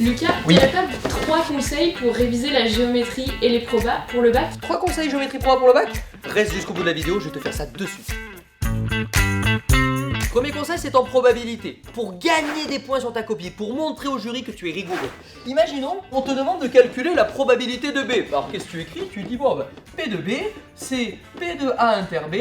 Lucas, Oui. t'aurais pas 3 conseils pour réviser la géométrie et les probas pour le bac? 3 conseils géométrie pro pour le bac? Reste jusqu'au bout de la vidéo, je vais te faire ça de suite. Premier conseil, c'est en probabilité. Pour gagner des points sur ta copie, pour montrer au jury que tu es rigoureux. Imaginons, on te demande de calculer la probabilité de B. Alors qu'est-ce que tu écris? Tu dis bon, P de B, c'est P de A inter B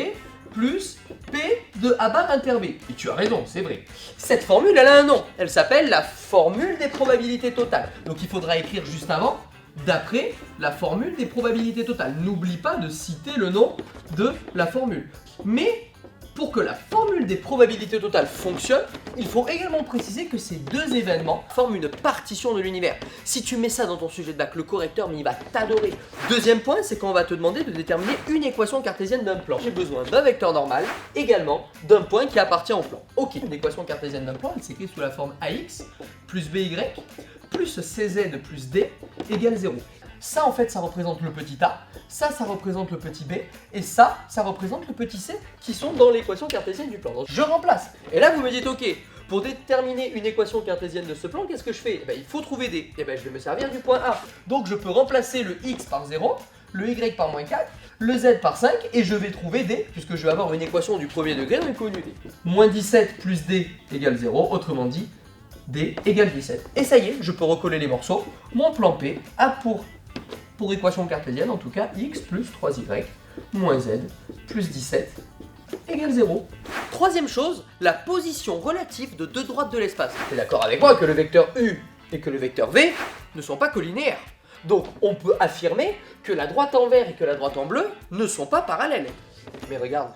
plus P de A bar inter B. Et tu as raison, c'est vrai. Cette formule, elle a un nom. Elle s'appelle la formule des probabilités totales. Donc il faudra écrire juste avant, d'après la formule des probabilités totales. N'oublie pas de citer le nom de la formule. Mais pour que la formule des probabilités totales fonctionne, il faut également préciser que ces deux événements forment une partition de l'univers. Si tu mets ça dans ton sujet de bac, le correcteur, mais il va t'adorer. Deuxième point, c'est qu'on va te demander de déterminer une équation cartésienne d'un plan. J'ai besoin d'un vecteur normal, également d'un point qui appartient au plan. Ok, une équation cartésienne d'un plan, elle s'écrit sous la forme AX plus BY plus CZ plus D égale 0. Ça, en fait, ça représente le petit a, ça représente le petit b, et ça représente le petit c, qui sont dans l'équation cartésienne du plan. Donc, je remplace. Et là, vous me dites, ok, pour déterminer une équation cartésienne de ce plan, qu'est-ce que je fais? Il faut trouver d. Et je vais me servir du point a. Donc, je peux remplacer le x par 0, le y par moins 4, le z par 5, et je vais trouver d, puisque je vais avoir une équation du premier degré inconnue d. Moins 17 plus d égale 0, autrement dit, d égale 17. Et ça y est, je peux recoller les morceaux. Mon plan P a pour équation cartésienne, en tout cas, x plus 3y moins z plus 17 égale 0. Troisième chose, la position relative de deux droites de l'espace. Tu es d'accord avec moi que le vecteur u et que le vecteur v ne sont pas collinéaires. Donc on peut affirmer que la droite en vert et que la droite en bleu ne sont pas parallèles. Mais regarde,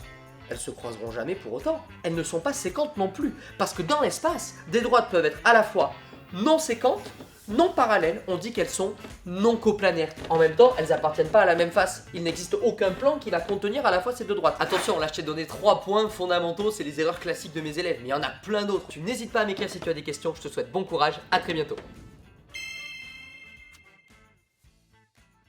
elles se croiseront jamais pour autant. Elles ne sont pas séquentes non plus. Parce que dans l'espace, des droites peuvent être à la fois non séquentes, non parallèles, on dit qu'elles sont non coplanaires. En même temps, elles appartiennent pas à la même face. Il n'existe aucun plan qui va contenir à la fois ces deux droites. Attention, là je t'ai donné 3 points fondamentaux, c'est les erreurs classiques de mes élèves, mais il y en a plein d'autres. Tu n'hésites pas à m'écrire si tu as des questions, je te souhaite bon courage, à très bientôt.